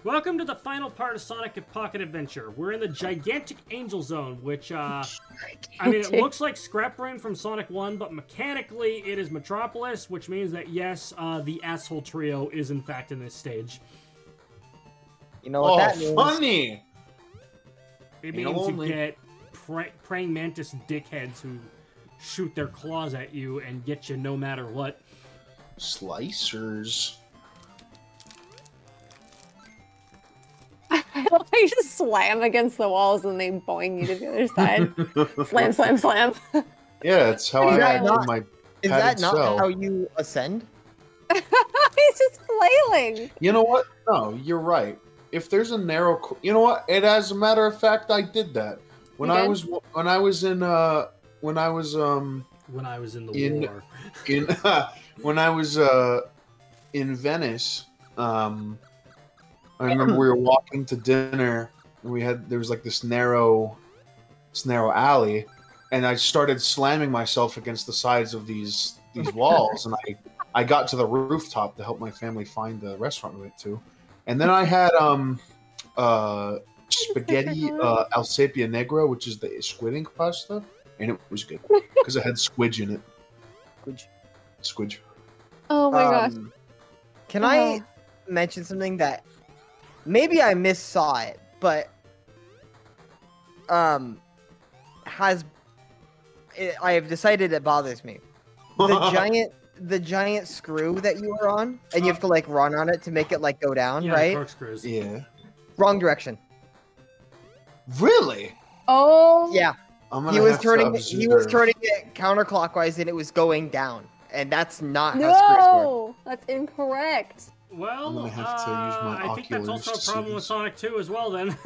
Welcome to the final part of Sonic Pocket Adventure. We're in the gigantic Angel Zone, which, I mean, it looks like Scrap Brain from Sonic 1, but mechanically it is Metropolis, which means that, yes, the Asshole Trio is, in fact, in this stage. You know what that means? Funny! It means you get praying mantis dickheads who shoot their claws at you and get you no matter what. Slicers. I just slam against the walls and they boing you to the other side. Slam, slam, slam. Yeah, it's how I had my Is that not how you ascend? He's just flailing. You know what? No, you're right. If there's a narrow, you know what? And as a matter of fact, I did that when I was in the war. When I was in Venice. I remember we were walking to dinner, and there was like this narrow alley, and I started slamming myself against the sides of these walls, and I got to the rooftop to help my family find the restaurant we went to, and then I had spaghetti al sapia negra, which is the squid ink pasta, and it was good because it had squidge in it. Squidge. Oh my gosh! Can I mention something that? Maybe I missaw it, but I have decided it bothers me. The giant screw that you were on, and you have to like run on it to make it like go down, right? Corkscrews. Yeah. Wrong direction. Really? Oh. Yeah. He was turning it counterclockwise, and it was going down, and that's not how screws work. That's incorrect. Well, I'm gonna have to use my I think that's also a problem with Sonic 2 as well, then.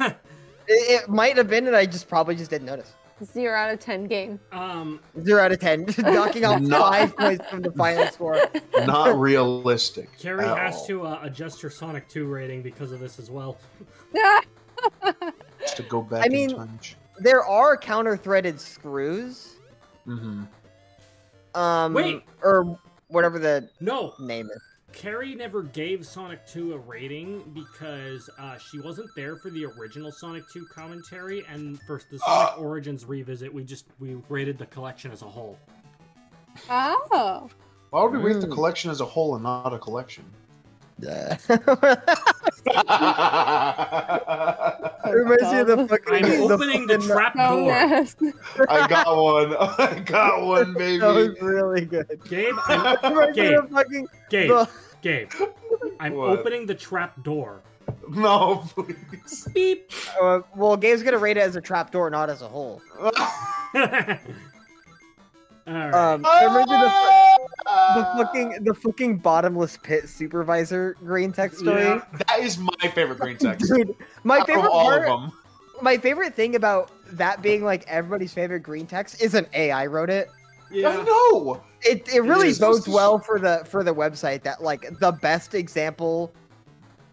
It might have been, and I probably just didn't notice. 0 out of 10 game. 0 out of 10. Knocking off 5 points from the final score. Not realistic. Carrie has to adjust her Sonic 2 rating because of this as well. Just to go back in time. There are counter-threaded screws. Mm-hmm. Wait! Or whatever the name is. Carrie never gave Sonic 2 a rating because she wasn't there for the original Sonic 2 commentary, and for the Sonic Origins revisit, we rated the collection as a whole. Oh. Why would we rate the collection as a whole and not a collection? Reminds me of the fucking. I'm opening the trap door. Yes. I got one, baby. That was really good. Gabe, Gabe, I'm opening the trap door. No, please. Beep. Well, Gabe's gonna rate it as a trap door, not as a whole. Alright. The fucking bottomless pit supervisor green text story. Yeah, that is my favorite green text. Dude, my favorite all part, of them. My favorite thing about that being like everybody's favorite green text is an AI wrote it. Yeah. I know. It really bodes well for the website that like the best example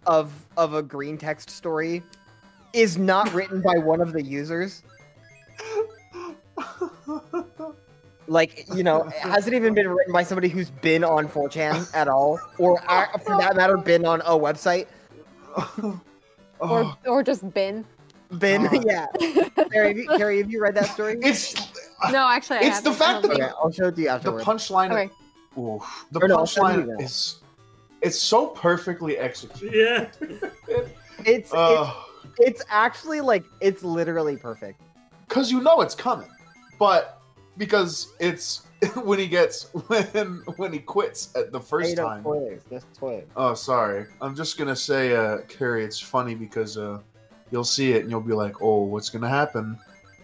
of a green text story is not written by one of the users. Like, you know, it hasn't even been written by somebody who's been on 4chan at all, or for that matter, been on a website. Or just been. Yeah. Carrie, have you read that story? No, actually, I haven't. It's the fact that I'll show it to you afterwards. The punchline. Okay. The punchline is. It's so perfectly executed. Yeah. It's actually like it's literally perfect. Cause you know it's coming, but because it's when he quits at the first time. Spoilers. Oh, sorry. I'm just gonna say, Carrie, it's funny because you'll see it and you'll be like, oh, what's gonna happen?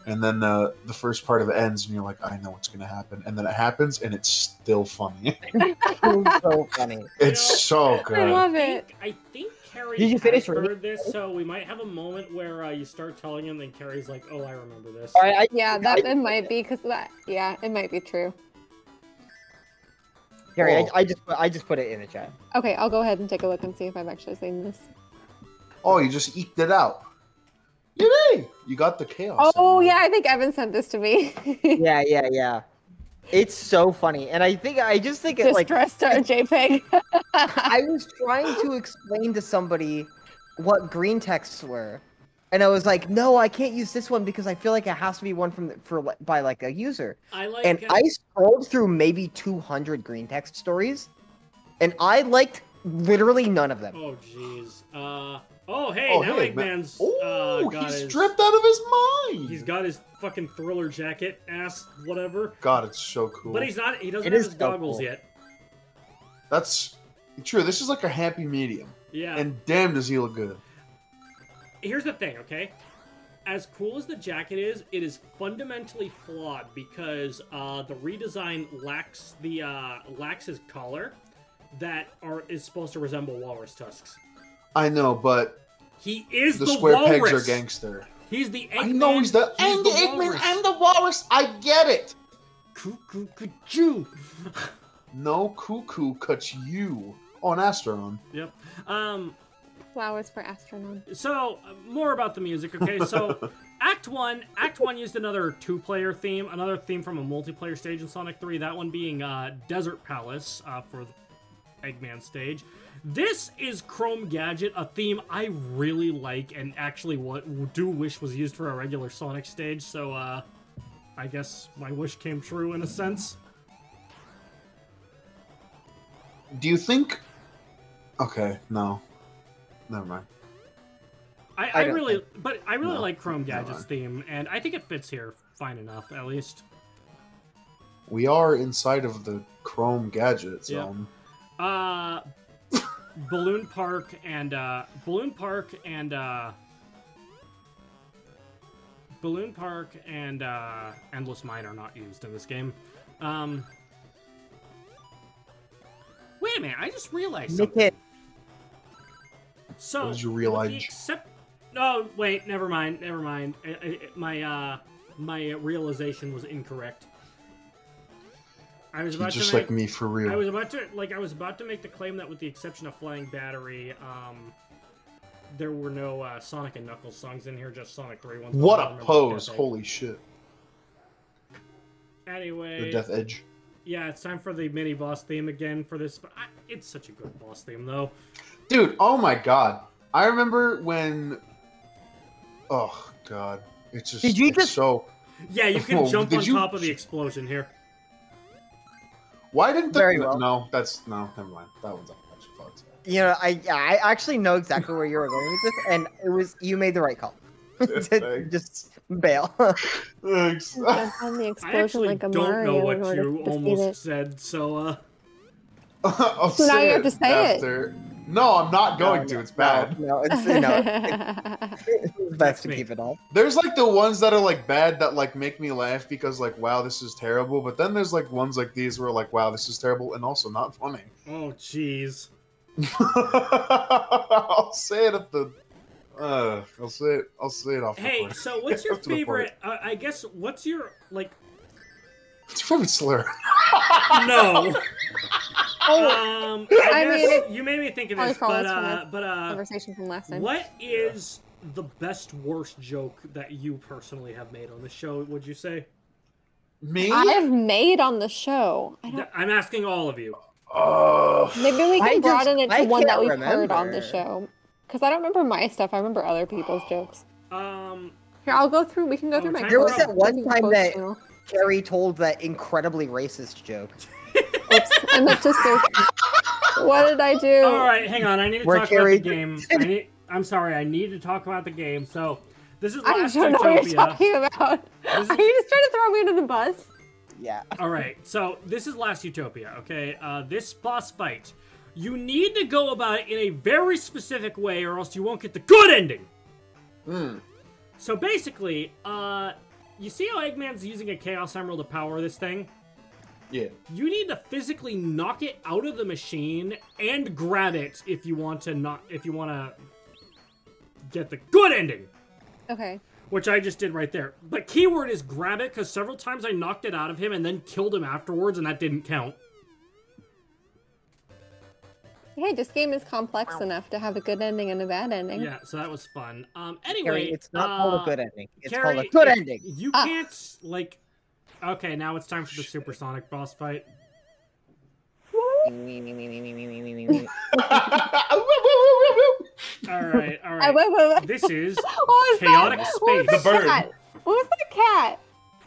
And then the first part of it ends and you're like, I know what's gonna happen. And then it happens and it's still funny. It's so funny. It's so good. I love it. I think Carrie Did you finish heard this, so we might have a moment where you start telling him, and Carrie's like, "Oh, I remember this." It might be because that. Yeah, it might be true. Carrie, I just put it in the chat. Okay, I'll go ahead and take a look and see if I've actually seen this. Oh, you just eked it out. Yay! You got the chaos. Oh yeah, I think Evan sent this to me. Yeah. It's so funny, and I just think it like Distressed JPEG. I was trying to explain to somebody what green texts were, and I was like, no, I can't use this one because I feel like it has to be one by like a user. I like. And I scrolled through maybe 200 green text stories, and I liked literally none of them. Oh jeez. Oh hey, now Eggman's he's stripped out of his mind. He's got his fucking Thriller jacket, whatever. God, it's so cool. But he doesn't have his goggles yet. That's true. This is like a happy medium. Yeah. And damn, does he look good. Here's the thing, okay? As cool as the jacket is, it is fundamentally flawed because the redesign lacks his collar that is supposed to resemble walrus tusks. I know, but he is the square walrus. pegs are gangster. He's the Eggman. I know he's the Eggman and the walrus. I get it. Cuckoo. No cuckoo cuts you on Astron. Yep. Flowers for Astronaut. So, more about the music, okay? So, Act 1 used another two-player theme, another theme from a multiplayer stage in Sonic 3, that one being Desert Palace for the Eggman stage. This is Chrome Gadget, a theme I really like and actually do wish was used for a regular Sonic stage, so I guess my wish came true in a sense. Do you think... Okay, no. Never mind. I really like Chrome Gadget's theme, and I think it fits here fine enough, at least. We are inside of the Chrome Gadget zone. Balloon Park and Endless Mine are not used in this game. Wait a minute, I just realized something. So, what did you realize? No, wait, never mind. My realization was incorrect. I was about just to like me for real. I was about to make the claim that with the exception of Flying Battery, there were no Sonic and Knuckles songs in here, just Sonic 3 ones. What a pose! Holy shit. Anyway, the Death Edge. Yeah, it's time for the mini boss theme again for this, but it's such a good boss theme though. Dude, oh my god. I remember when... Oh, god. It's just... Did you just... so... Yeah, you can jump on top of the explosion here. Why didn't the... Very well. No, that's... No, never mind. That one's actually fucked. You know, I actually know exactly where you were going with this, and it was... You made the right call. Just bail. Thanks. Jump on the explosion I actually like a don't Mario know what you almost said, so, So now you have to say it. No, I'm not going to. It's bad. No, it's best to keep it off. There's like the ones that are like bad that like make me laugh because like wow this is terrible, but then there's like ones like these where like wow this is terrible and also not funny. Oh jeez. I'll say it at the. I'll say it off. Hey, so what's your favorite? I guess what's your like? What's your favorite slur? No. I guess you made me think of this, but conversation from last time. What is the best worst joke that you personally have made on the show? Would you say? Me? I've made on the show. I'm asking all of you. Maybe we can broaden it to one that we've heard on the remember. show. Because I don't remember my stuff. I remember other people's jokes. Here, I'll go through. We can go through my. There was that one time that Carrie told that incredibly racist joke. Oops, I meant to say. What did I do? All right, hang on. I need to talk about the game. I'm sorry. I need to talk about the game. So, this is Last I don't know Utopia. what you're talking about. Are you just trying to throw me under the bus? Yeah. All right. So, this is Last Utopia. Okay. This boss fight, you need to go about it in a very specific way, or else you won't get the good ending. So basically, you see how Eggman's using a Chaos Emerald to power this thing? Yeah. You need to physically knock it out of the machine and grab it if you want to get the good ending. Okay. Which I just did right there. But keyword is grab it, because several times I knocked it out of him and then killed him afterwards, and that didn't count. Hey, this game is complex enough to have a good ending and a bad ending. Yeah, so that was fun. Anyway, Carrie, it's not called a good ending. It's Carrie, called a good ending. You can't, like... Okay, now it's time for the Supersonic boss fight. Alright, right. Wait. This is What was chaotic that? space. What was The that bird. cat? What was that cat?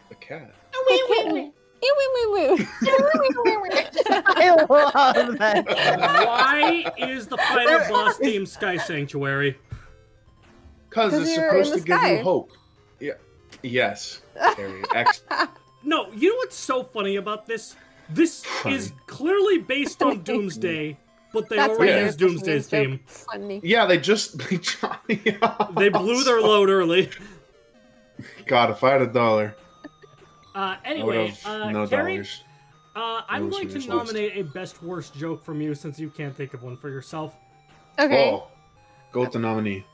The cat. The kitten. Ew, wee, wee, wee. I love that. Why is the final boss theme Sky Sanctuary? Because 'Cause it's you're supposed in to the give sky. you hope. Yeah. Yes. Harry. Excellent. No, you know what's so funny about this? This is clearly based on Doomsday, but they That's already my used favorite Doomsday's joke. theme. Funny. Yeah, they They blew their load early. God, if I had $1, I would Anyway, have no Carrie, dollars. I'm No going to listeners nominate a best worst joke from you since you can't think of one for yourself. Okay. Oh, go with the nominee.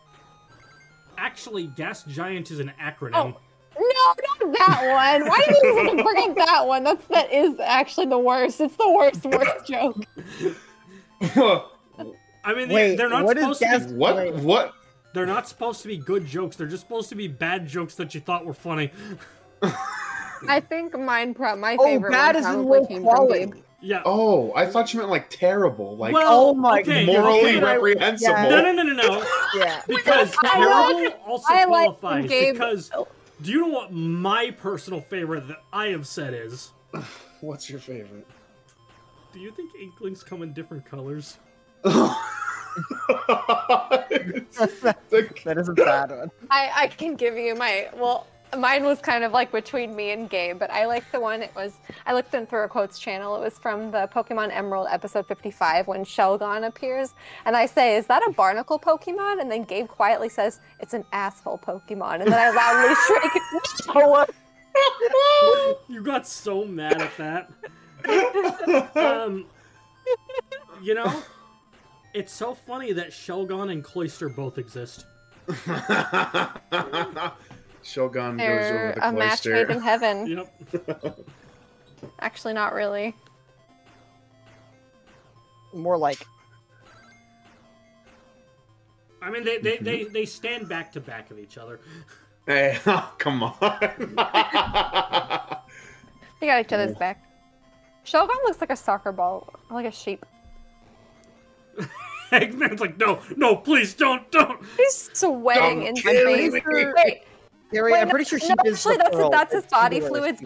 Actually, Gas Giant is an acronym. Oh. No, not that one. Why do you even bring up that one? That is actually the worst. It's the worst joke. I mean, Wait, they're not what is supposed to Gas- be. What? They're not supposed to be good jokes. They're just supposed to be bad jokes that you thought were funny. I think my Oh, favorite bad one is in probably low came from quality. Gabe. Yeah. Oh, I thought you meant like terrible, like Well, Oh my okay, morally okay. reprehensible. Yeah. No. Yeah. Because terrible also I like qualifies. Gabe. Because do you know what my personal favorite that I have said is? What's your favorite? Do you think Inklings come in different colors? That is a bad one. I can give you mine was kind of like between me and Gabe, but I liked the one, I looked in through a quotes channel. It was from the Pokemon Emerald episode 55 when Shelgon appears. And I say, is that a barnacle Pokemon? And then Gabe quietly says, it's an asshole Pokemon. And then I loudly shriek, no. You got so mad at that. You know, it's so funny that Shelgon and Cloyster both exist. Shogun goes They're over the a match made in cloister. heaven. Yep. Actually, not really. More like I mean, they stand back to back of each other. Hey, come on. They got each other's back. Shogun looks like a soccer ball, like a sheep. Eggman's like, no, please don't. He's sweating Don't in kill space. me. Wait, Harry, I'm pretty sure she is actually, the pearl. that's his It's body similar. fluids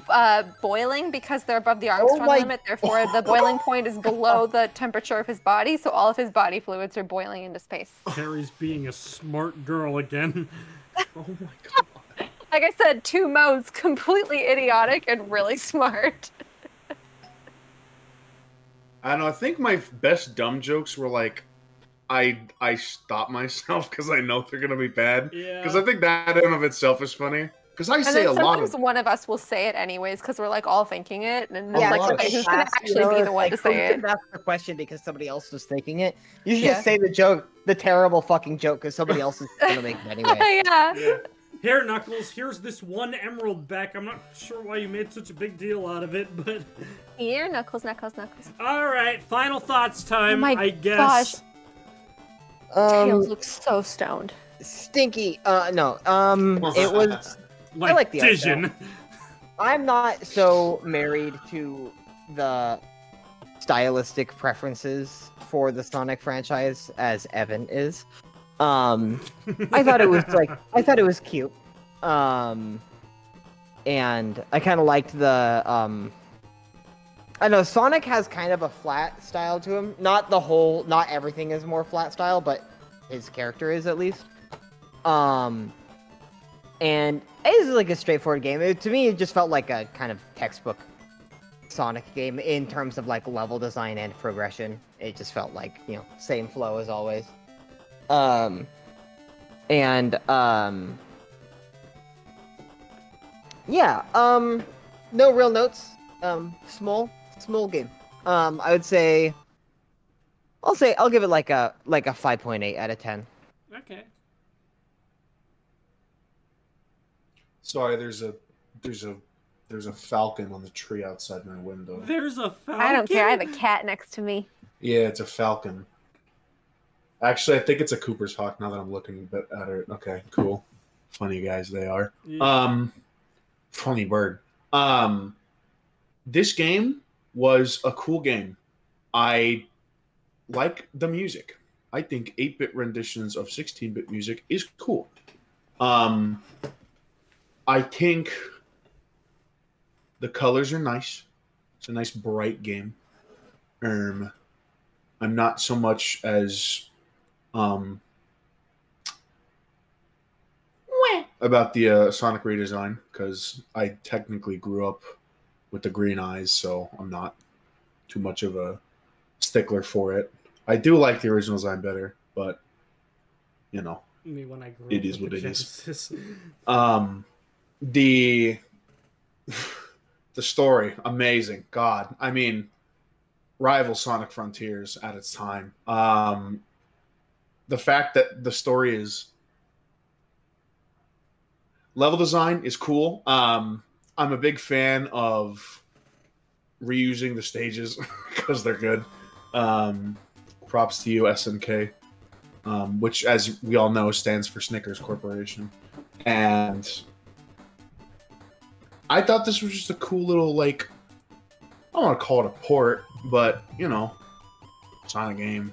boiling because they're above the Armstrong my limit. Therefore, the boiling point is below the temperature of his body, so all of his body fluids are boiling into space. Carrie's being a smart girl again. Oh my god. Like I said, two modes, completely idiotic and really smart. I don't know. I think my best dumb jokes were like, I stop myself because I know they're gonna be bad. Yeah. Because I think that in and of itself is funny. Because I And say then a lot sometimes of. one of us will say it anyways because we're like all thinking it, and Yeah, it's like, like okay, who's gonna actually be the one to say it? That's the question because somebody else was thinking it. You should Yeah. just say the joke, the terrible fucking joke, because somebody else is gonna make it anyway. Yeah. Here, Knuckles, here's this one emerald back. I'm not sure why you made such a big deal out of it, but... Here, Knuckles. Alright, final thoughts time, Oh my I guess. Tails looks so stoned. Stinky. No. It was. Like, I like the art Dijon. style. I'm not so married to the stylistic preferences for the Sonic franchise as Evan is. I thought it was cute. And I kind of liked the I know Sonic has kind of a flat style to him. Not everything is more flat style, but his character is at least. And it is like a straightforward game. To me, it just felt like a kind of textbook Sonic game in terms of like level design and progression. It just felt like, same flow as always. No real notes. Small game. I would say I'll give it like a 5.8 out of 10. Okay. Sorry, there's a falcon on the tree outside my window. There's a falcon? I don't care. I have a cat next to me. Yeah, it's a falcon. Actually, I think it's a Cooper's hawk now that I'm looking at it. Okay, cool. Funny guys they are. Yeah. Funny bird. This game was a cool game. I like the music. I think 8-bit renditions of 16-bit music is cool. I think the colors are nice. It's a nice bright game. I'm not so much as about the Sonic redesign, because I technically grew up with the green eyes, so I'm not too much of a stickler for it. I do like the original design better, but you know, Me when I grew it up is with what the it is. Genesis. The the story, amazing. God, I mean, rival Sonic Frontiers at its time. The fact that the story is level design is cool. I'm a big fan of reusing the stages because they're good. Props to you, SNK, which, as we all know, stands for Snickers Corporation. And I thought this was just a cool little, like, I don't want to call it a port, but, you know, Sonic game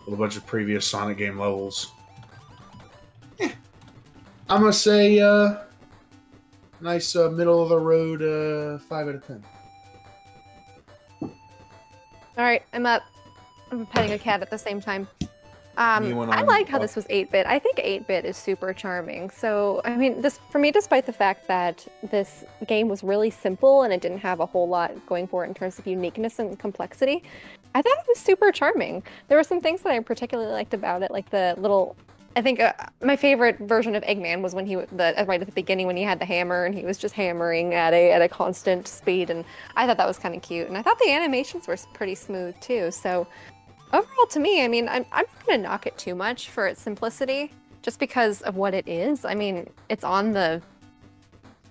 with a bunch of previous Sonic game levels. I'm going to say nice middle of the road 5 out of 10. All right, I'm up. I'm petting a cat at the same time. I liked how this was 8-bit. I think 8-bit is super charming. So, I mean, for me, despite the fact that this game was really simple and it didn't have a whole lot going for it in terms of uniqueness and complexity, I thought it was super charming. There were some things that I particularly liked about it, like the little... I think my favorite version of Eggman was when right at the beginning when he had the hammer and he was just hammering at a constant speed, and I thought that was kind of cute. And I thought the animations were pretty smooth too. So overall, to me, I mean, I'm not gonna knock it too much for its simplicity, just because of what it is. I mean, it's on the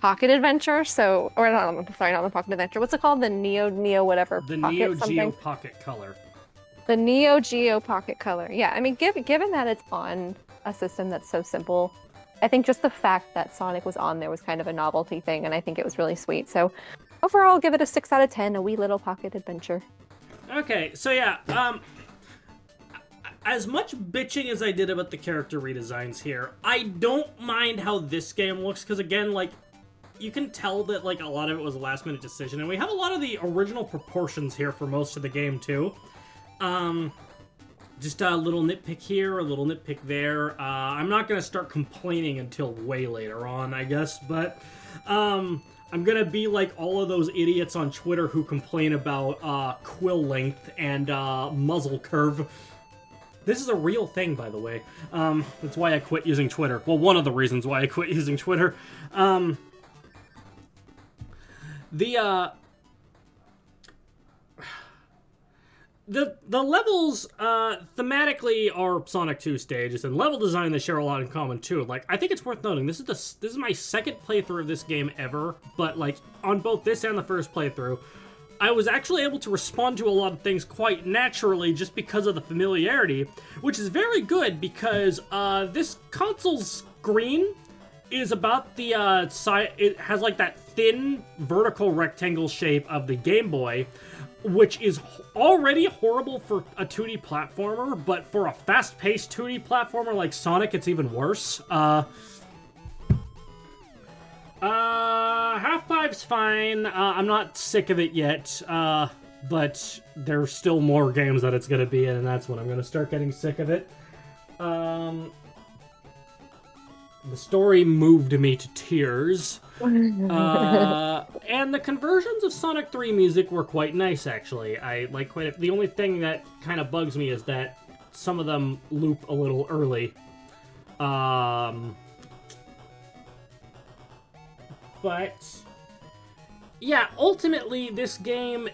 Pocket Adventure, not the Pocket Adventure. What's it called? The Neo whatever. The Pocket Neo something? Geo Pocket Color. The Neo Geo Pocket Color. Yeah, I mean, given that it's on a system that's so simple, I think just the fact that Sonic was on there was kind of a novelty thing, and I think it was really sweet. So overall, I'll give it a 6 out of 10, a wee little pocket adventure. Okay, so yeah, as much bitching as I did about the character redesigns here, I don't mind how this game looks, because again, like, you can tell that, like, a lot of it was a last-minute decision, and we have a lot of the original proportions here for most of the game, too. Just a little nitpick here, a little nitpick there. I'm not going to start complaining until way later on, I guess, but I'm going to be like all of those idiots on Twitter who complain about quill length and muzzle curve. This is a real thing, by the way. That's why I quit using Twitter. Well, one of the reasons why I quit using Twitter. The levels, thematically are Sonic 2 stages, and level design they share a lot in common too. Like, I think it's worth noting, this is my second playthrough of this game ever, but like, on both this and the first playthrough, I was actually able to respond to a lot of things quite naturally just because of the familiarity, which is very good because, this console's screen is about the, side, it has like that thin vertical rectangle shape of the Game Boy, which is already horrible for a 2D platformer, but for a fast-paced 2D platformer like Sonic, it's even worse. Half-Pipe's fine. I'm not sick of it yet, but there's still more games that it's gonna be in, and that's when I'm gonna start getting sick of it. The story moved me to tears. And the conversions of Sonic 3 music were quite nice, actually. I like the only thing that kind of bugs me is that some of them loop a little early. But yeah, ultimately this game,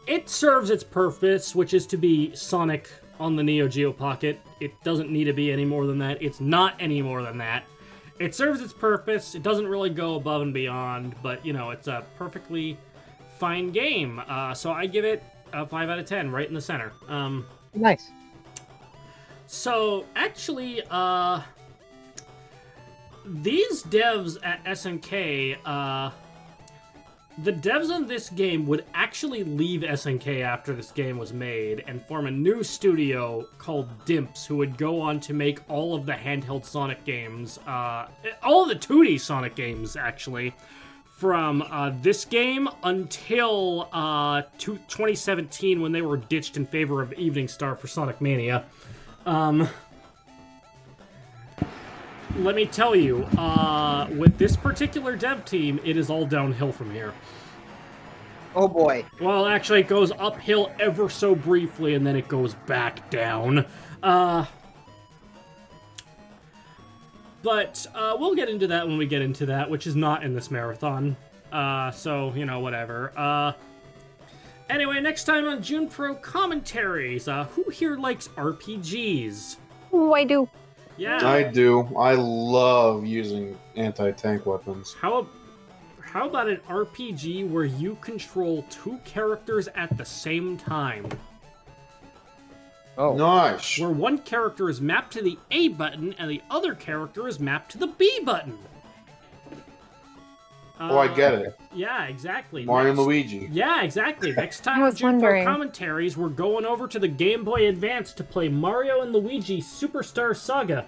it serves its purpose, which is to be Sonic on the Neo Geo Pocket. It doesn't need to be any more than that. It's not any more than that. It serves its purpose. It doesn't really go above and beyond, but, you know, it's a perfectly fine game. So I give it a 5 out of 10, right in the center. Nice. So, actually, these devs at SNK, The devs on this game would actually leave SNK after this game was made and form a new studio called Dimps, who would go on to make all of the handheld Sonic games, all of the 2D Sonic games, actually, from this game until 2017, when they were ditched in favor of Evening Star for Sonic Mania. Let me tell you, with this particular dev team, it is all downhill from here. Oh boy. Well, actually, it goes uphill ever so briefly, and then it goes back down. But we'll get into that when we get into that, which is not in this marathon. So, you know, whatever. Anyway, next time on June Pro Commentaries, who here likes RPGs? Oh, I do. Yeah. I do. I love using anti-tank weapons. How about an RPG where you control 2 characters at the same time? Oh. Nice. Where one character is mapped to the A button and the other character is mapped to the B button. Oh, I get it. Yeah, exactly. Mario and Luigi. Yeah, exactly. Next time I on was June Pro wondering. Commentaries, we're going over to the Game Boy Advance to play Mario and Luigi Superstar Saga.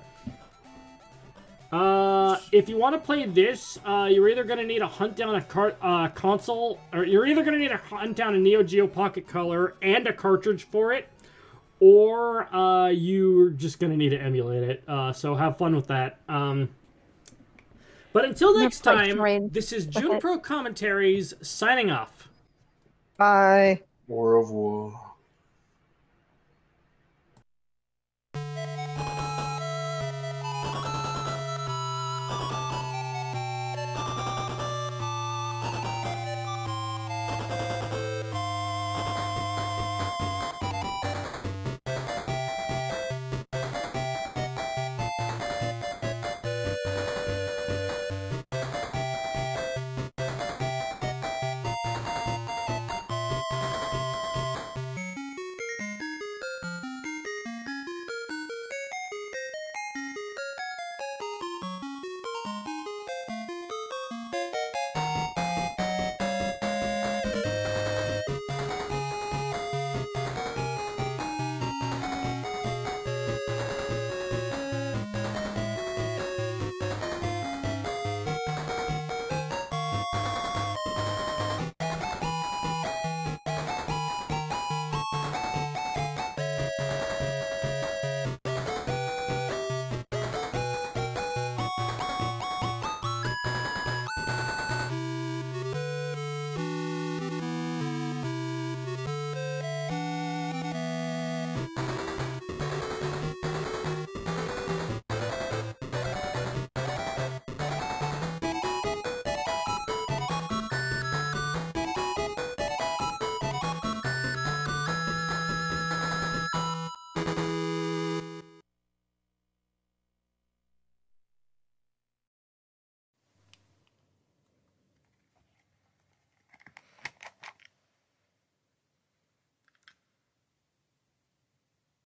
If you want to play this, you're either going to need to hunt down a console, or you're either going to need to hunt down a Neo Geo Pocket Color and a cartridge for it, or you're just going to need to emulate it. So have fun with that. But until next time, this is June Pro Commentaries signing off. Bye. War of War.